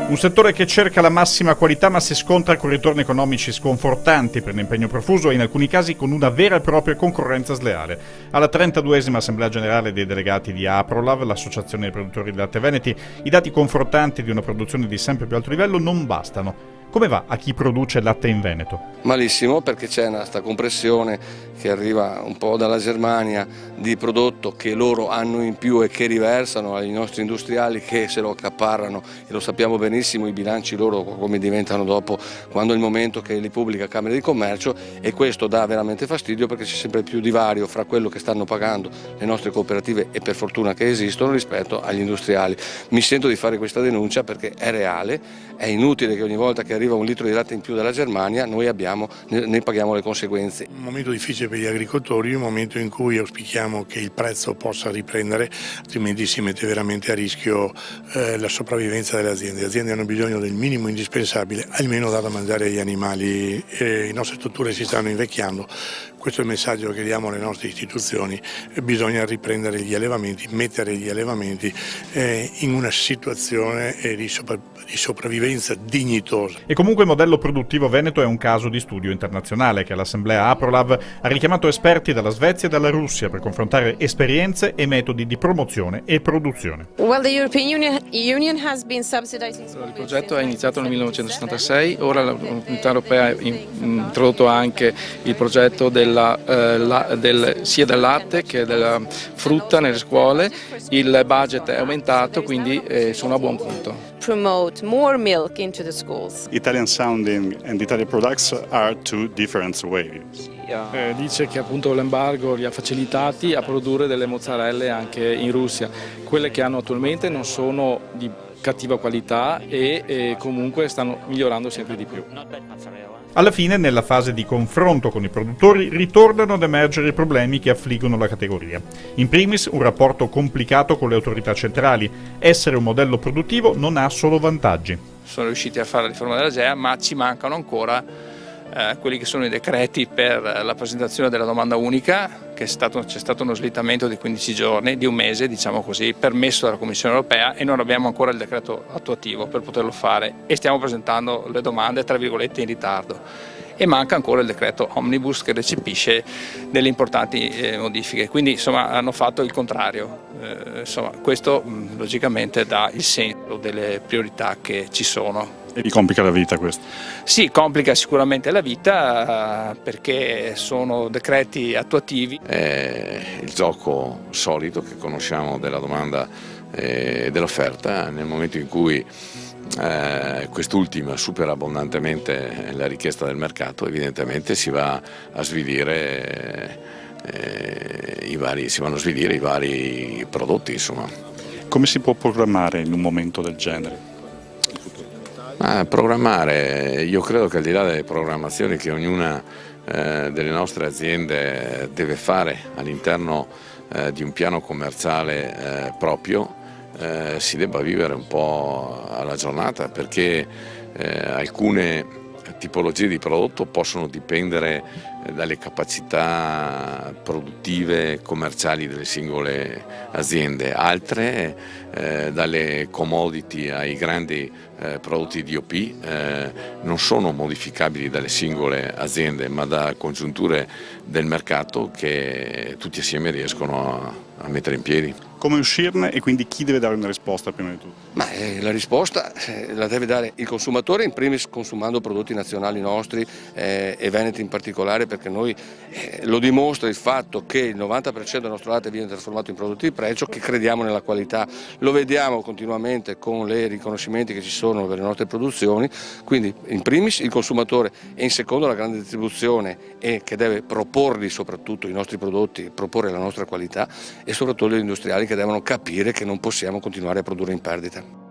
Un settore che cerca la massima qualità ma si scontra con ritorni economici sconfortanti per l'impegno profuso e in alcuni casi con una vera e propria concorrenza sleale. Alla 32esima Assemblea Generale dei Delegati di Aprolav, l'associazione dei produttori di latte veneti, i dati confortanti di una produzione di sempre più alto livello non bastano. Come va a chi produce latte in Veneto? Malissimo, perché c'è questa compressione che arriva un po' dalla Germania di prodotto che loro hanno in più e che riversano ai nostri industriali che se lo accaparrano, e lo sappiamo benissimo i bilanci loro come diventano dopo, quando è il momento che li pubblica Camera di Commercio, e questo dà veramente fastidio perché c'è sempre più divario fra quello che stanno pagando le nostre cooperative, e per fortuna che esistono, rispetto agli industriali. Mi sento di fare questa denuncia perché è reale, è inutile che ogni volta che arriva un litro di latte in più dalla Germania noi ne paghiamo le conseguenze. Un momento difficile per gli agricoltori, un momento in cui auspichiamo che il prezzo possa riprendere, altrimenti si mette veramente a rischio la sopravvivenza delle aziende. Le aziende hanno bisogno del minimo indispensabile, almeno da mangiare agli animali. Le nostre strutture si stanno invecchiando. Questo è il messaggio che diamo alle nostre istituzioni: bisogna riprendere gli allevamenti, mettere gli allevamenti in una situazione di sopravvivenza dignitosa. E comunque il modello produttivo veneto è un caso di studio internazionale che all'Assemblea Aprolav ha richiamato esperti dalla Svezia e dalla Russia per confrontare esperienze e metodi di promozione e produzione. Il progetto è iniziato nel 1976, ora l'Unione Europea ha introdotto anche il progetto sia del latte che della frutta nelle scuole, il budget è aumentato, quindi sono a buon punto. Promote more milk into the schools. Italian sounding and Italian products are two different ways. Dice che appunto l'embargo li ha facilitati a produrre delle mozzarelle anche in Russia. Quelle che hanno attualmente non sono di cattiva qualità e comunque stanno migliorando sempre di più. Alla fine, nella fase di confronto con i produttori, ritornano ad emergere i problemi che affliggono la categoria. In primis, un rapporto complicato con le autorità centrali. Essere un modello produttivo non ha solo vantaggi. Sono riusciti a fare la riforma dell'AGEA, ma ci mancano ancora quelli che sono i decreti per la presentazione della domanda unica, che c'è stato uno slittamento di 15 giorni, di un mese, diciamo così, permesso dalla Commissione Europea, e non abbiamo ancora il decreto attuativo per poterlo fare e stiamo presentando le domande tra virgolette in ritardo. E manca ancora il decreto Omnibus che recepisce delle importanti modifiche, quindi insomma hanno fatto il contrario. Questo logicamente dà il senso delle priorità che ci sono. E vi complica la vita questo? Sì, complica sicuramente la vita perché sono decreti attuativi. È il gioco solito che conosciamo della domanda e dell'offerta. Nel momento in cui quest'ultima supera abbondantemente la richiesta del mercato, evidentemente si va a svilire i vari prodotti, insomma. Come si può programmare in un momento del genere? Programmare, io credo che al di là delle programmazioni che ognuna delle nostre aziende deve fare all'interno di un piano commerciale proprio, si debba vivere un po' alla giornata, perché alcune tipologie di prodotto possono dipendere dalle capacità produttive commerciali delle singole aziende, altre dalle commodity ai grandi prodotti DOP non sono modificabili dalle singole aziende, ma da congiunture del mercato che tutti assieme riescono a mettere in piedi. Come uscirne, e quindi chi deve dare una risposta prima di tutto? La risposta la deve dare il consumatore, in primis consumando prodotti nazionali nostri e veneti in particolare, perché noi lo dimostra il fatto che il 90% del nostro latte viene trasformato in prodotti di pregio, che crediamo nella qualità, lo vediamo continuamente con i riconoscimenti che ci sono per le nostre produzioni, quindi in primis il consumatore e in secondo la grande distribuzione, e che deve proporli soprattutto i nostri prodotti, proporre la nostra qualità, e soprattutto gli industriali che devono capire che non possiamo continuare a produrre in perdita.